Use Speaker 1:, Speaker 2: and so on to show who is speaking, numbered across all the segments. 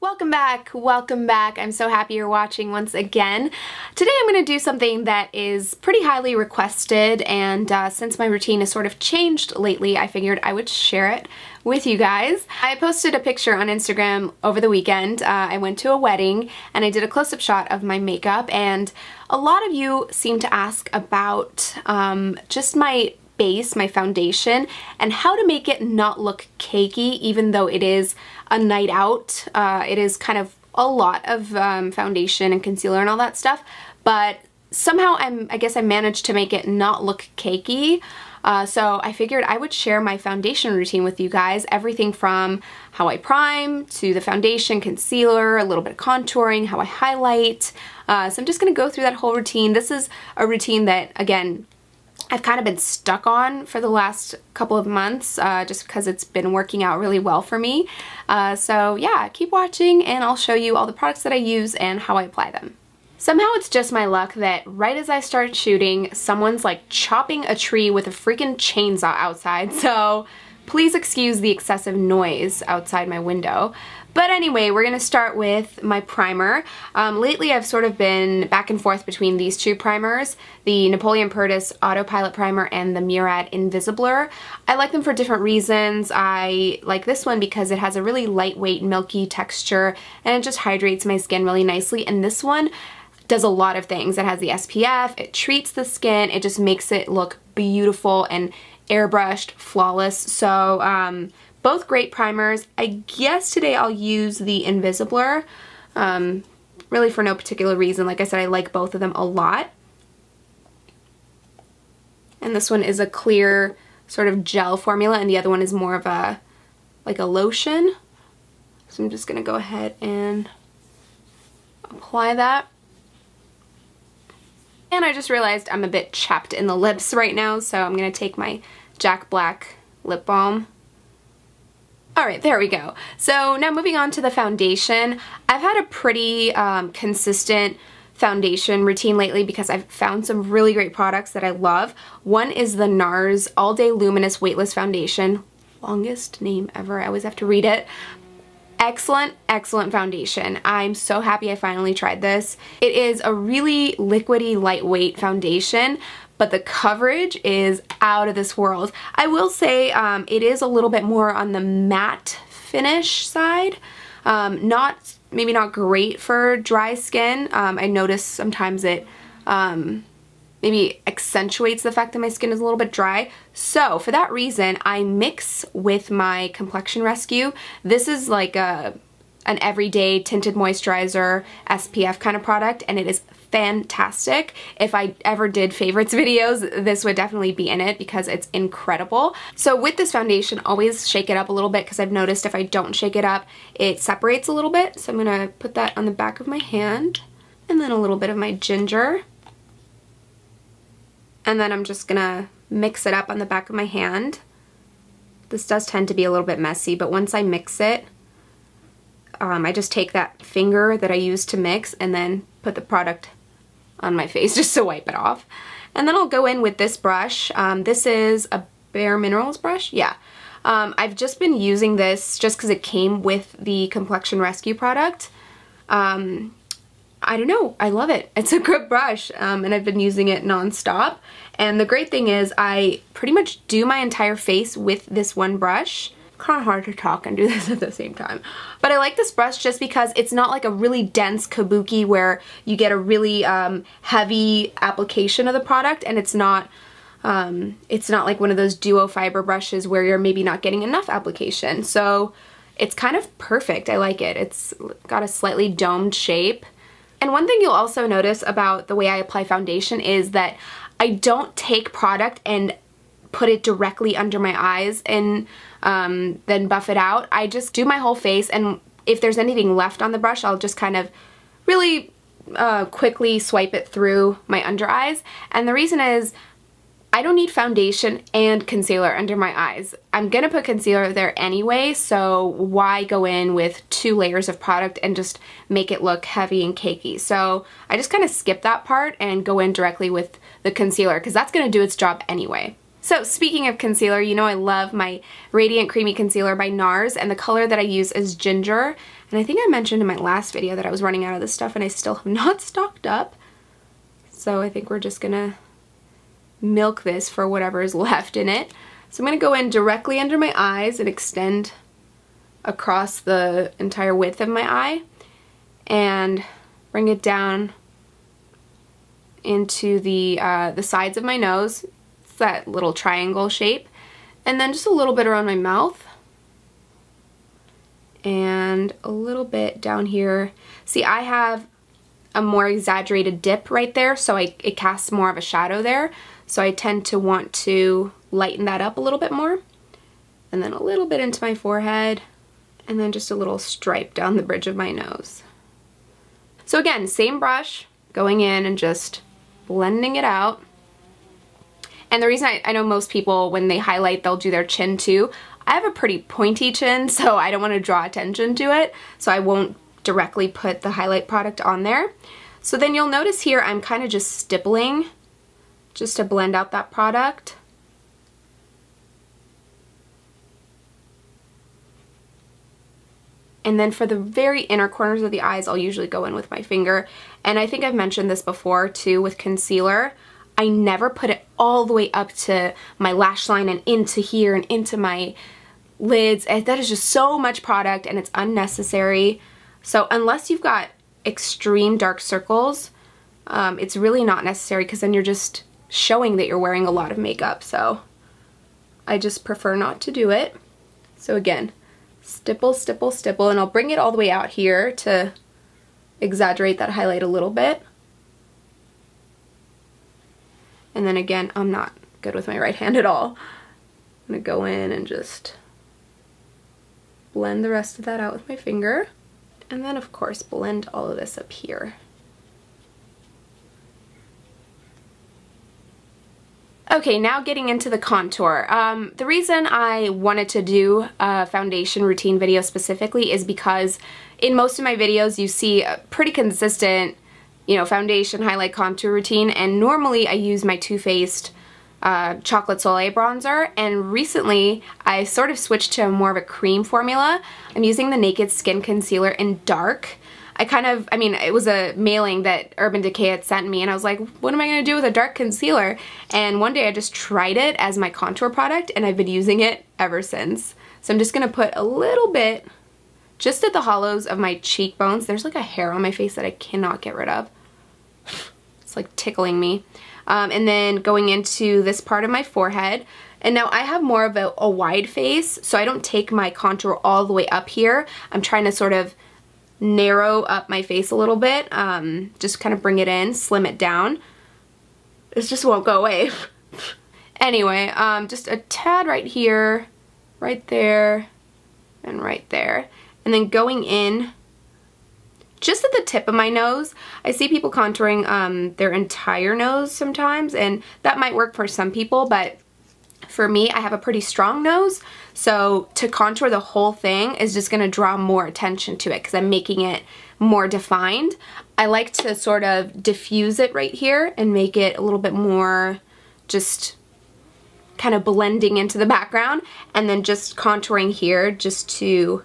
Speaker 1: Welcome back, welcome back. I'm so happy you're watching once again. Today I'm going to do something that is pretty highly requested, and since my routine has sort of changed lately, I figured I would share it with you guys. I posted a picture on Instagram over the weekend. I went to a wedding and I did a close-up shot of my makeup, and a lot of you seem to ask about just my base, my foundation, and how to make it not look cakey even though it is a night out. It is kind of a lot of foundation and concealer and all that stuff, but somehow I guess I managed to make it not look cakey. So I figured I would share my foundation routine with you guys, everything from how I prime to the foundation, concealer, a little bit of contouring, how I highlight. So I'm just going to go through that whole routine. This is a routine that, again, I've kind of been stuck on for the last couple of months just because it's been working out really well for me. So yeah, keep watching and I'll show you all the products that I use and how I apply them. Somehow it's just my luck that right as I start shooting, someone's like chopping a tree with a freaking chainsaw outside, so please excuse the excessive noise outside my window. But anyway, we're going to start with my primer. Lately I've sort of been back and forth between these two primers, the Napoleon Perdis Auto Pilot Primer and the Murad Invisiblur. I like them for different reasons. I like this one because it has a really lightweight, milky texture and it just hydrates my skin really nicely, and this one does a lot of things. It has the SPF, it treats the skin, it just makes it look beautiful and airbrushed, flawless. So both great primers. I guess today I'll use the Invisiblur, really for no particular reason. Like I said, I like both of them a lot. And this one is a clear sort of gel formula and the other one is more of a, like a lotion. So I'm just gonna go ahead and apply that. And I just realized I'm a bit chapped in the lips right now, so I'm gonna take my Jack Black lip balm. Alright, there we go. So now moving on to the foundation. I've had a pretty consistent foundation routine lately because I've found some really great products that I love. One is the NARS All Day Luminous Weightless Foundation. Longest name ever, I always have to read it. Excellent, excellent foundation. I'm so happy I finally tried this. It is a really liquidy, lightweight foundation, but the coverage is out of this world. I will say it is a little bit more on the matte finish side. Maybe not great for dry skin. I notice sometimes it maybe accentuates the fact that my skin is a little bit dry. So for that reason, I mix with my Complexion Rescue. This is like an everyday tinted moisturizer SPF kind of product, and it is fantastic. If I ever did favorites videos, this would definitely be in it because it's incredible. So with this foundation, always shake it up a little bit because I've noticed if I don't shake it up, it separates a little bit. So I'm gonna put that on the back of my hand and then a little bit of my ginger. And then I'm just gonna mix it up on the back of my hand. This does tend to be a little bit messy, but once I mix it, I just take that finger that I used to mix and then put the product on my face just to wipe it off. And then I'll go in with this brush. This is a BareMinerals brush, yeah. I've just been using this just because it came with the Complexion Rescue product. I don't know, I love it. It's a good brush, and I've been using it non-stop. And the great thing is I pretty much do my entire face with this one brush. Kind of hard to talk and do this at the same time. But I like this brush just because it's not like a really dense kabuki where you get a really heavy application of the product, and it's not like one of those duo fiber brushes where you're maybe not getting enough application. So it's kind of perfect. I like it. It's got a slightly domed shape. And one thing you'll also notice about the way I apply foundation is that I don't take product and put it directly under my eyes and then buff it out. I just do my whole face, and if there's anything left on the brush, I'll just kind of really quickly swipe it through my under eyes. And the reason is I don't need foundation and concealer under my eyes. I'm gonna put concealer there anyway, so why go in with 2 layers of product and just make it look heavy and cakey? So I just kind of skip that part and go in directly with the concealer because that's gonna do its job anyway. So speaking of concealer, you know I love my Radiant Creamy Concealer by NARS, and the color that I use is Ginger. And I think I mentioned in my last video that I was running out of this stuff and I still have not stocked up. So I think we're just gonna milk this for whatever is left in it. So I'm gonna go in directly under my eyes and extend across the entire width of my eye and bring it down into the sides of my nose. It's that little triangle shape. And then just a little bit around my mouth. And a little bit down here. See, I have a more exaggerated dip right there, so it casts more of a shadow there. So I tend to want to lighten that up a little bit more. And then a little bit into my forehead. And then just a little stripe down the bridge of my nose. So again, same brush, going in and just blending it out. And the reason I know most people, when they highlight, they'll do their chin too. I have a pretty pointy chin, so I don't want to draw attention to it, so I won't directly put the highlight product on there. So then you'll notice here I'm kind of just stippling just to blend out that product. And then for the very inner corners of the eyes, I'll usually go in with my finger. And I think I've mentioned this before too with concealer. I never put it all the way up to my lash line and into here and into my lids. That is just so much product and it's unnecessary. So unless you've got extreme dark circles, it's really not necessary because then you're just showing that you're wearing a lot of makeup. So I just prefer not to do it. So again, stipple, stipple, stipple, and I'll bring it all the way out here to exaggerate that highlight a little bit. And then again, I'm not good with my right hand at all. I'm gonna go in and just blend the rest of that out with my finger. And then of course, blend all of this up here. Okay, now getting into the contour. The reason I wanted to do a foundation routine video specifically is because in most of my videos you see a pretty consistent, you know, foundation, highlight, contour routine, and normally I use my Too Faced Chocolate Soleil bronzer, and recently I sort of switched to more of a cream formula. I'm using the Naked Skin Concealer in dark. I mean, it was a mailing that Urban Decay had sent me, and I was like, what am I going to do with a dark concealer? And one day I just tried it as my contour product, and I've been using it ever since. So I'm just going to put a little bit just at the hollows of my cheekbones. There's like a hair on my face that I cannot get rid of. It's like tickling me. And then going into this part of my forehead. And now I have more of a wide face, so I don't take my contour all the way up here. I'm trying to sort of narrow up my face a little bit, just kind of bring it in, slim it down. This just won't go away. Anyway, just a tad right here, right there, and right there. And then going in just at the tip of my nose. I see people contouring their entire nose sometimes, and that might work for some people, but for me, I have a pretty strong nose, so to contour the whole thing is just going to draw more attention to it because I'm making it more defined. I like to sort of diffuse it right here and make it a little bit more just kind of blending into the background, and then just contouring here just to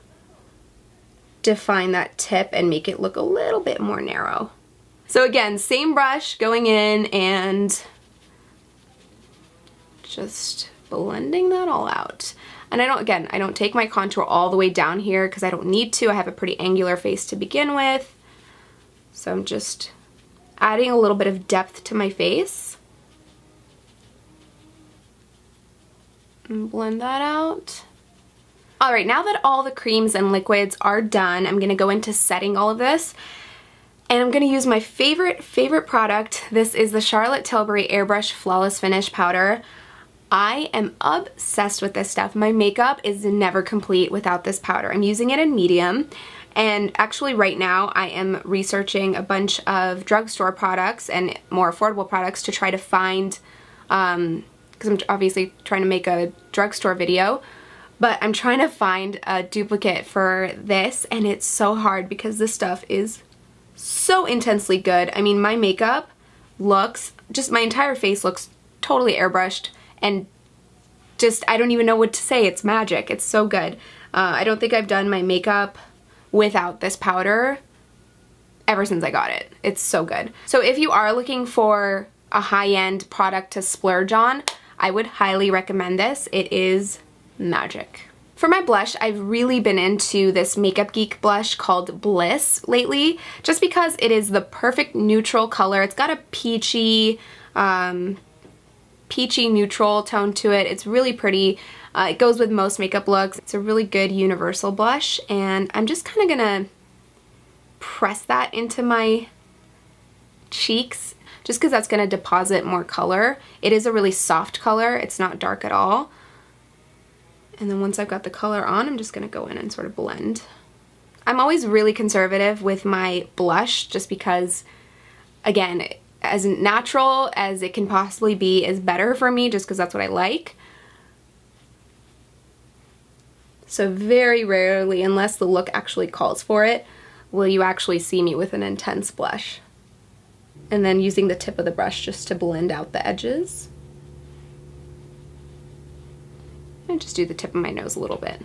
Speaker 1: define that tip and make it look a little bit more narrow. So again, same brush going in and just blending that all out. And I don't take my contour all the way down here because I don't need to. I have a pretty angular face to begin with. So I'm just adding a little bit of depth to my face. And blend that out. Alright, now that all the creams and liquids are done, I'm going to go into setting all of this. And I'm going to use my favorite product. This is the Charlotte Tilbury Airbrush Flawless Finish Powder. I am obsessed with this stuff. My makeup is never complete without this powder. I'm using it in medium, and actually right now I am researching a bunch of drugstore products and more affordable products to try to find, because I'm obviously trying to make a drugstore video, but I'm trying to find a duplicate for this, and it's so hard because this stuff is so intensely good. I mean, my makeup looks, just my entire face looks totally airbrushed. And just, I don't even know what to say. It's magic. It's so good. I don't think I've done my makeup without this powder ever since I got it. It's so good. So if you are looking for a high-end product to splurge on, I would highly recommend this. It is magic. For my blush, I've really been into this Makeup Geek blush called Bliss lately, just because it is the perfect neutral color. It's got a peachy neutral tone to it. It's really pretty. It goes with most makeup looks. It's a really good universal blush, and I'm just kind of gonna press that into my cheeks just because that's gonna deposit more color. It is a really soft color. It's not dark at all. And then once I've got the color on, I'm just gonna go in and sort of blend. I'm always really conservative with my blush just because, again, as natural as it can possibly be is better for me just because that's what I like. So very rarely, unless the look actually calls for it, will you actually see me with an intense blush. And then using the tip of the brush just to blend out the edges. And just do the tip of my nose a little bit.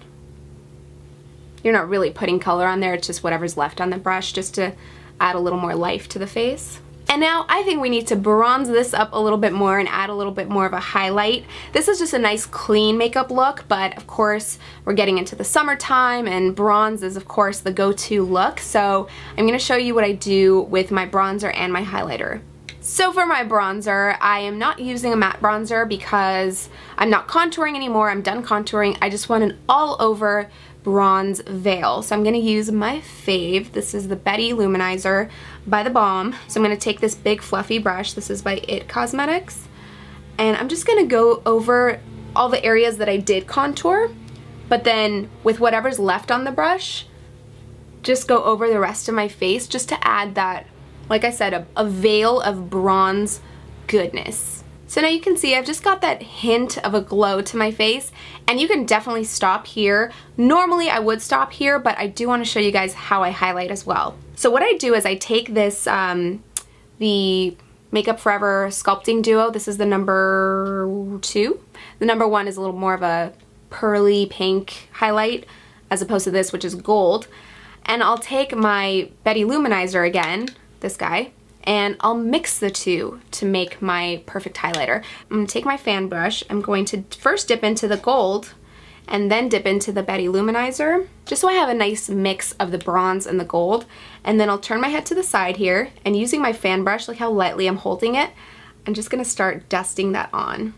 Speaker 1: You're not really putting color on there, it's just whatever's left on the brush just to add a little more life to the face. And now I think we need to bronze this up a little bit more and add a little bit more of a highlight. This is just a nice clean makeup look, but of course we're getting into the summertime and bronze is of course the go-to look. So I'm going to show you what I do with my bronzer and my highlighter. So for my bronzer, I am not using a matte bronzer because I'm not contouring anymore. I'm done contouring. I just want an all-over bronze veil. So I'm going to use my fave. This is the Betty LouManizer by theBalm. So I'm going to take this big fluffy brush. This is by It Cosmetics. And I'm just going to go over all the areas that I did contour, but then with whatever's left on the brush, just go over the rest of my face just to add that, like I said, a veil of bronze goodness. So now you can see I've just got that hint of a glow to my face, and you can definitely stop here. Normally I would stop here, but I do want to show you guys how I highlight as well. So what I do is I take this, the Makeup Forever Sculpting Duo. This is the number 2. The number 1 is a little more of a pearly pink highlight as opposed to this, which is gold. And I'll take my Betty LouManizer again, this guy, and I'll mix the two to make my perfect highlighter. I'm going to take my fan brush. I'm going to first dip into the gold and then dip into the Betty LouManizer, just so I have a nice mix of the bronze and the gold. And then I'll turn my head to the side here, and using my fan brush, look how lightly I'm holding it, I'm just going to start dusting that on.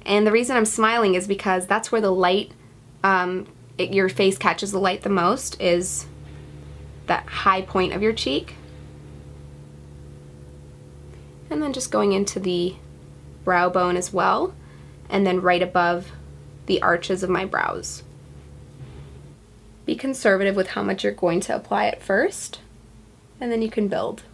Speaker 1: And the reason I'm smiling is because that's where the light, your face catches the light the most, is that high point of your cheek. And then just going into the brow bone as well, and then right above the arches of my brows. Be conservative with how much you're going to apply at first, and then you can build.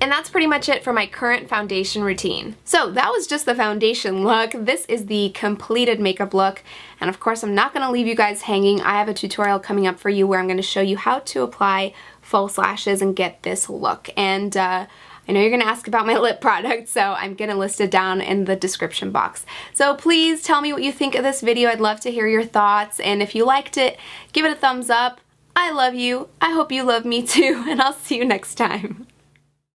Speaker 1: And that's pretty much it for my current foundation routine. So that was just the foundation look. This is the completed makeup look. And of course, I'm not gonna leave you guys hanging. I have a tutorial coming up for you where I'm gonna show you how to apply false lashes and get this look. And I know you're gonna ask about my lip product, so I'm gonna list it down in the description box. So please tell me what you think of this video. I'd love to hear your thoughts. And if you liked it, give it a thumbs up. I love you. I hope you love me too, and I'll see you next time.